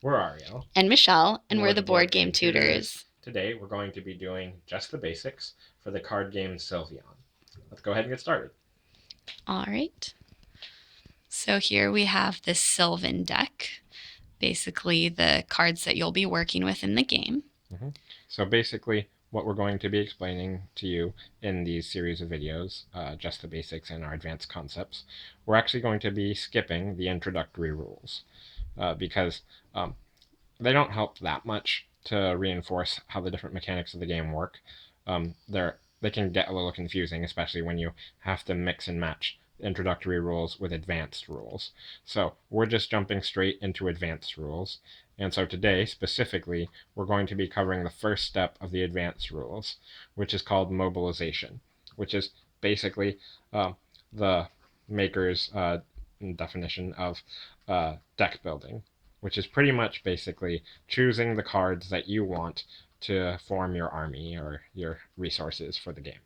We're Ariel. And Michelle, and And we're we're the the Board Board Game Game Tutors. Tutors. Today we're going to be doing just the basics for the card game Sylvion. Let's go ahead and get started. All right. So here we have the Sylvan deck, basically the cards that you'll be working with in the game. So basically, what we're going to be explaining to you in these series of videos, just the basics and our advanced concepts, we're actually going to be skipping the introductory rules because they don't help that much to reinforce how the different mechanics of the game work. They can get a little confusing, especially when you have to mix and match introductory rules with advanced rules. So we're just jumping straight into advanced rules. And so today, specifically, we're going to be covering the first step of the advanced rules, which is called mobilization, which is basically the maker's definition of deck building, which is pretty much basically choosing the cards that you want to form your army or your resources for the game.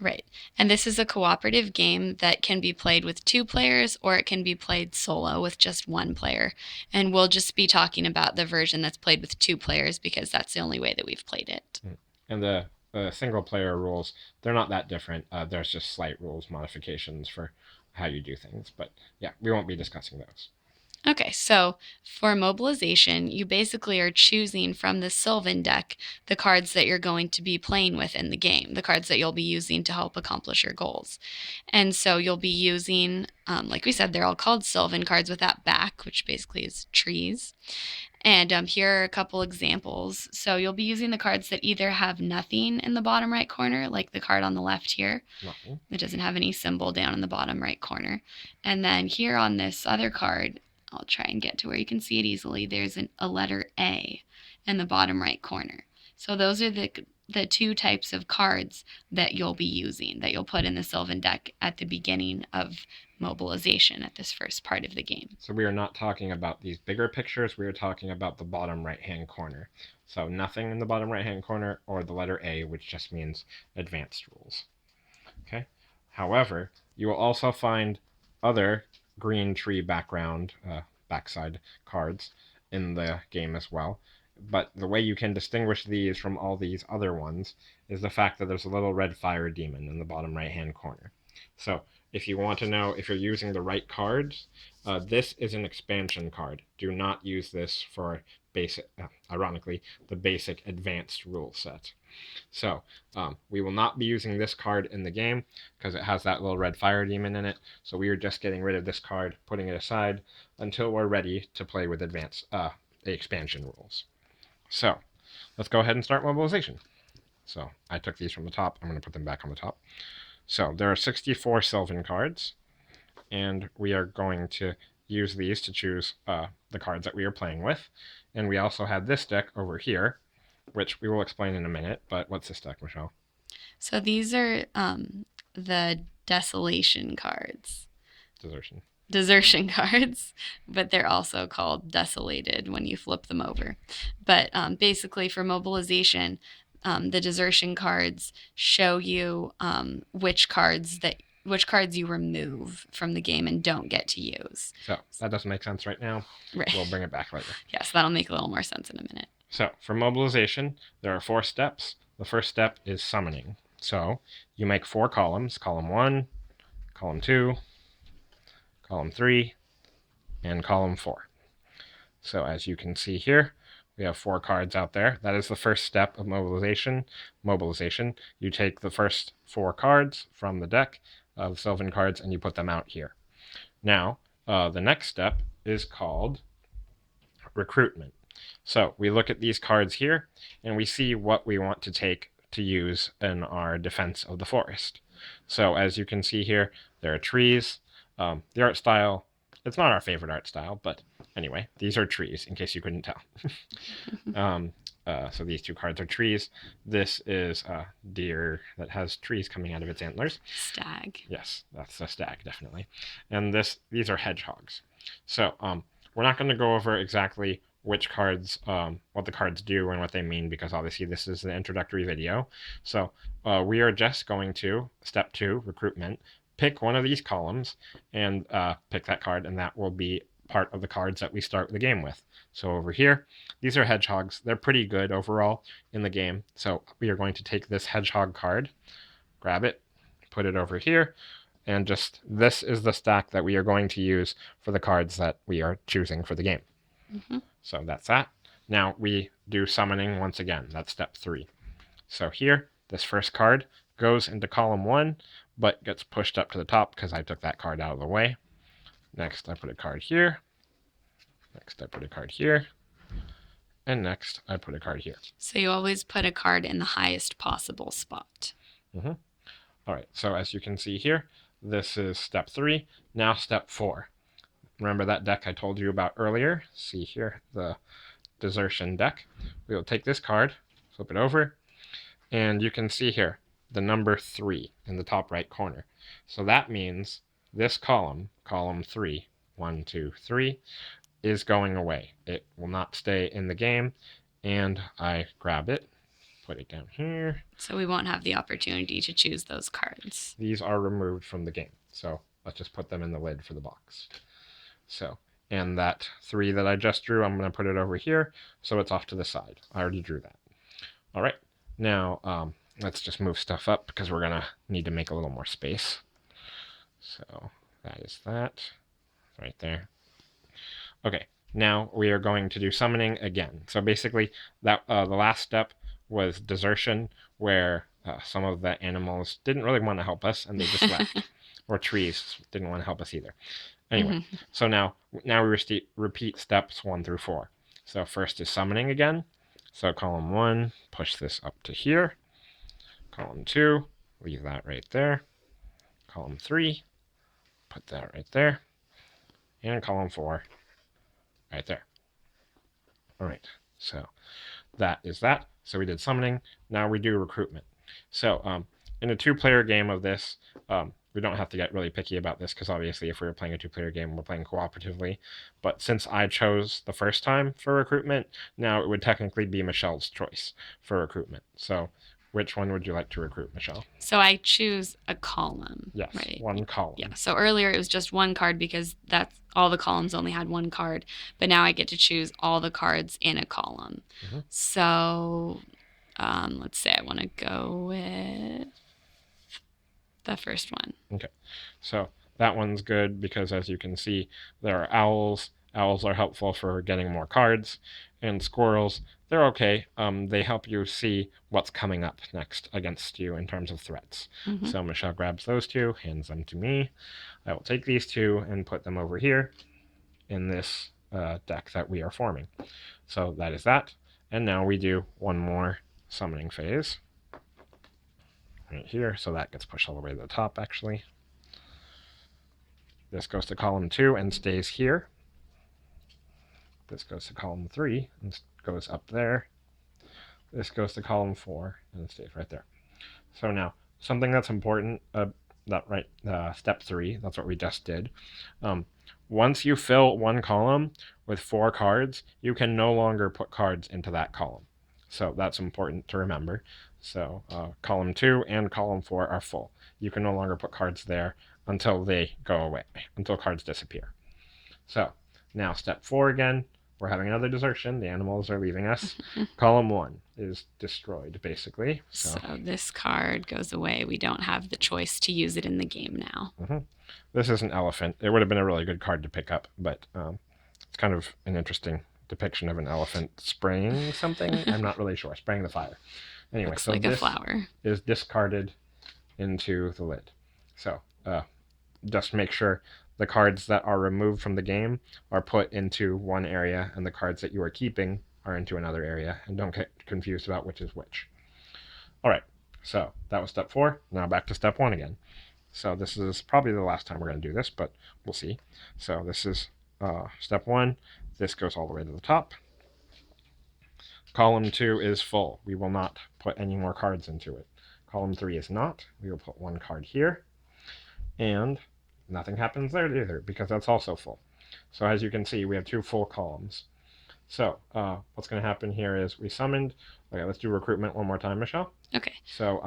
Right. And this is a cooperative game that can be played with 2 players, or it can be played solo with just 1 player. And we'll just be talking about the version that's played with 2 players because that's the only way that we've played it. And the single player rules, they're not that different. There's just slight rules modifications for how you do things. But yeah, we won't be discussing those. Okay, so for mobilization, you basically are choosing from the Sylvan deck the cards that you're going to be playing with in the game, the cards that you'll be using to help accomplish your goals. And so you'll be using, like we said, they're all called Sylvan cards with that back, which basically is trees. And here are a couple examples. So you'll be using the cards that either have nothing in the bottom right corner, like the card on the left here. Nothing. It doesn't have any symbol down in the bottom right corner. And then here on this other card, I'll try and get to where you can see it easily. There's a letter A in the bottom right corner. So those are the 2 types of cards that you'll be using, that you'll put in the Sylvan deck at the beginning of mobilization at this first part of the game. So we are not talking about these bigger pictures. We are talking about the bottom right-hand corner. So nothing in the bottom right-hand corner or the letter A, which just means advanced rules. Okay. However, you will also find other green tree backside cards in the game as well. But the way you can distinguish these from all these other ones is the fact that there's a little red fire demon in the bottom right hand corner. So if you want to know if you're using the right cards, this is an expansion card. Do not use this for basic, ironically, the basic advanced rule set. So we will not be using this card in the game because it has that little red fire demon in it. So we are just getting rid of this card, putting it aside until we're ready to play with advanced the expansion rules. So let's go ahead and start mobilization. So I took these from the top. I'm going to put them back on the top. So there are 64 Sylvan cards, and we are going to use these to choose the cards that we are playing with. And we also have this deck over here, which we will explain in a minute. But what's this deck, Michelle? So these are the desolation cards. Desertion. Desertion cards, but they're also called desolated when you flip them over. But basically, for mobilization, the desertion cards show you which cards you remove from the game and don't get to use. So that doesn't make sense right now. Right. We'll bring it back later. Yes, that'll make a little more sense in a minute. So for mobilization, there are 4 steps. The first step is summoning. So you make 4 columns: column 1, column 2, column 3, and column 4. So as you can see here, we have 4 cards out there. That is the first step of mobilization. You take the first 4 cards from the deck of Sylvan cards and you put them out here. Now, the next step is called recruitment. So we look at these cards here and we see what we want to take to use in our defense of the forest. So as you can see here, there are trees. The art style, it's not our favorite art style, but anyway, these are trees, in case you couldn't tell. So these 2 cards are trees. This is a deer that has trees coming out of its antlers. Stag. Yes, that's a stag, definitely. And these are hedgehogs. So we're not going to go over exactly which cards, what the cards do and what they mean, because obviously this is an introductory video. So we are just going to, step 2, recruitment, pick one of these columns and pick that card, and that will be part of the cards that we start the game with. So over here, these are hedgehogs. They're pretty good overall in the game. So we are going to take this hedgehog card, grab it, put it over here, and just this is the stack that we are going to use for the cards that we are choosing for the game. So that's that. Now we do summoning once again. That's step 3. So here, this first card goes into column 1, but gets pushed up to the top because I took that card out of the way. Next, I put a card here. Next, I put a card here. And next, I put a card here. So you always put a card in the highest possible spot. All right, so as you can see here, this is step 3. Now step 4. Remember that deck I told you about earlier? See here, the desertion deck. We will take this card, flip it over, and you can see here the number 3 in the top right corner. So that means this column, column 3, 1, 2, 3, is going away. It will not stay in the game, and I grab it, put it down here. So we won't have the opportunity to choose those cards. These are removed from the game, so let's just put them in the lid for the box. So, and that 3 that I just drew, I'm going to put it over here, so it's off to the side. I already drew that. All right, now let's just move stuff up because we're going to need to make a little more space. So that is that right there. Okay, now we are going to do summoning again. So basically, that the last step was desertion, where some of the animals didn't really want to help us and they just left. Or trees didn't want to help us either. Anyway, so now we repeat steps 1 through 4. So first is summoning again. So column 1, push this up to here. Column 2, leave that right there. Column 3, put that right there. And column 4, right there. All right, so that is that. So we did summoning. Now we do recruitment. So in a 2-player game of this, we don't have to get really picky about this because obviously if we were playing a 2-player game, we're playing cooperatively. But since I chose the first time for recruitment, now it would technically be Michelle's choice for recruitment. So which one would you like to recruit, Michelle? So I choose a column. Yes, right? 1 column. Yeah. So earlier it was just 1 card because that's all the columns only had 1 card. But now I get to choose all the cards in a column. So let's say I want to go with the first one. Okay, so that one's good because as you can see, there are owls. Owls are helpful for getting more cards, and squirrels, they're okay. They help you see what's coming up next against you in terms of threats. So Michelle grabs those 2, hands them to me. I will take these 2 and put them over here in this deck that we are forming. So that is that. And now we do 1 more summoning phase. Right here, so that gets pushed all the way to the top actually. This goes to column 2 and stays here. This goes to column 3 and goes up there. This goes to column 4 and stays right there. So now, something that's important, step 3, that's what we just did. Once you fill 1 column with 4 cards, you can no longer put cards into that column. So that's important to remember. So column 2 and column 4 are full. You can no longer put cards there until they go away, until cards disappear. So now step 4 again, we're having another desertion. The animals are leaving us. Column 1 is destroyed, basically. So this card goes away. We don't have the choice to use it in the game now. This is an elephant. It would have been a really good card to pick up, but it's kind of an interesting depiction of an elephant spraying something. I'm not really sure. Spraying the fire. Anyway, looks so like this a flower is discarded into the lid. So just make sure the cards that are removed from the game are put into one area and the cards that you are keeping are into another area, and don't get confused about which is which. All right, so that was step 4. Now back to step 1 again. So this is probably the last time we're going to do this, but we'll see. So this is step 1. This goes all the way to the top. Column 2 is full. We will not put any more cards into it. Column 3 is not. We will put 1 card here. And nothing happens there either because that's also full. So as you can see, we have 2 full columns. So what's going to happen here is we summoned. Okay, let's do recruitment one more time, Michelle. Okay. So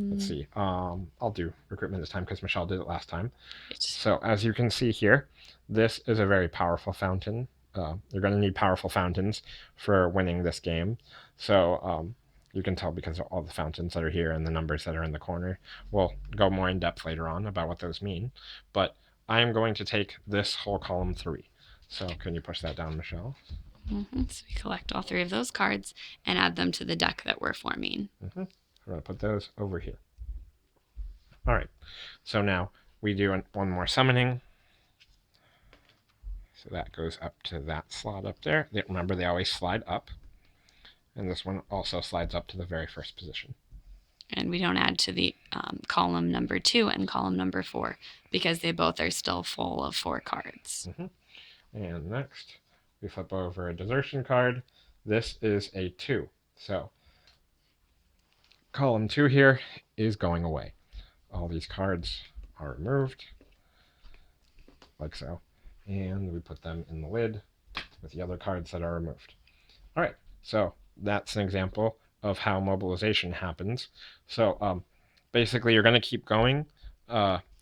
let's see. I'll do recruitment this time because Michelle did it last time. Right. So as you can see here, this is a very powerful fountain. You're going to need powerful fountains for winning this game. So you can tell because of all the fountains that are here and the numbers that are in the corner. We'll go more in depth later on about what those mean. But I am going to take this whole column 3. So can you push that down, Michelle? So we collect all 3 of those cards and add them to the deck that we're forming. We're going to put those over here. All right. So now we do one more summoning. So that goes up to that slot up there. Remember, they always slide up. And this one also slides up to the very first position. And we don't add to the column number 2 and column number 4 because they both are still full of 4 cards. And next, we flip over a desertion card. This is a 2. So column 2 here is going away. All these cards are removed, like so. And we put them in the lid with the other cards that are removed. All right, so that's an example of how mobilization happens. So basically, you're going to keep going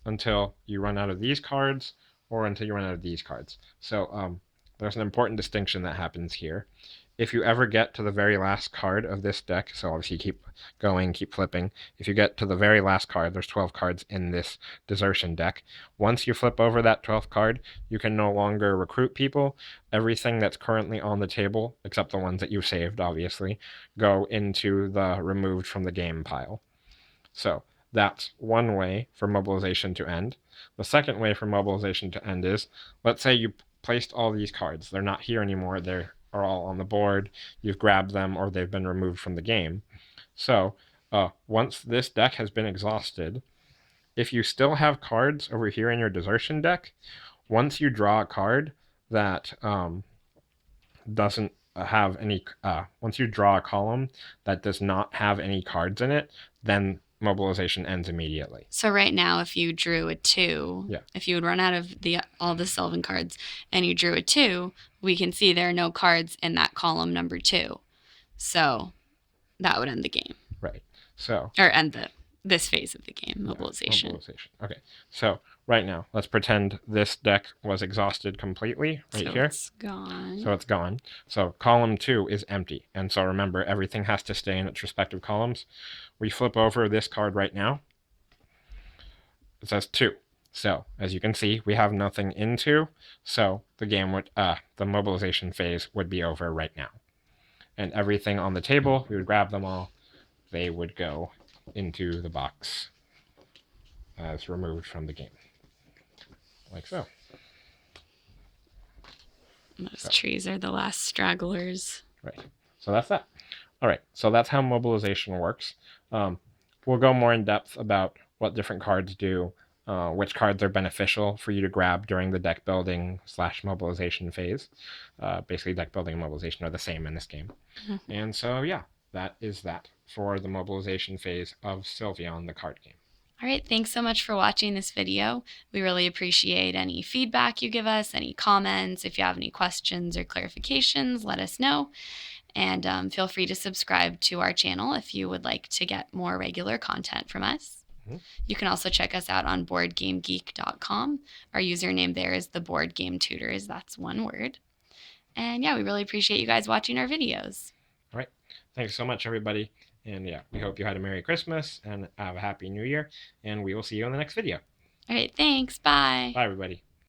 until you run out of these cards or until you run out of these cards. So there's an important distinction that happens here. If you ever get to the very last card of this deck, so obviously keep going, keep flipping. If you get to the very last card, there's 12 cards in this desertion deck. Once you flip over that 12th card, you can no longer recruit people. Everything that's currently on the table, except the ones that you've saved, obviously, go into the removed from the game pile. So that's one way for mobilization to end. The second way for mobilization to end is, let's say you placed all these cards. They're not here anymore. They are all on the board. You've grabbed them or they've been removed from the game. So once this deck has been exhausted, if you still have cards over here in your desertion deck, once you draw a card that doesn't have any, once you draw a column that does not have any cards in it, then mobilization ends immediately. So right now, if you drew a 2, Yeah. if you would run out of all the Sylvan cards and you drew a 2, we can see there are no cards in that column number 2. So that would end the game. Right. So or end this phase of the game, mobilization. Mobilization. Okay. So right now, let's pretend this deck was exhausted completely right so here. It's gone. So it's gone. So column 2 is empty. And so remember, everything has to stay in its respective columns. We flip over this card right now. It says 2. So as you can see, we have nothing in 2. So the game would, the mobilization phase would be over right now. And everything on the table, we would grab them all. They would go into the box as removed from the game. Like so. Those trees are the last stragglers. Right. So that's that. All right. So that's how mobilization works. We'll go more in depth about what different cards do, which cards are beneficial for you to grab during the deck building / mobilization phase. Basically, deck building and mobilization are the same in this game. And so, yeah, that is that for the mobilization phase of Sylvion, the card game. All right, thanks so much for watching this video. We really appreciate any feedback you give us, any comments. If you have any questions or clarifications, let us know. And feel free to subscribe to our channel if you would like to get more regular content from us. You can also check us out on BoardGameGeek.com. Our username there is the Board Game Tutors. That's one word. And yeah, we really appreciate you guys watching our videos. All right. Thanks so much, everybody. And yeah, we hope you had a Merry Christmas and have a Happy New Year. And we will see you in the next video. All right, thanks. Bye. Bye, everybody.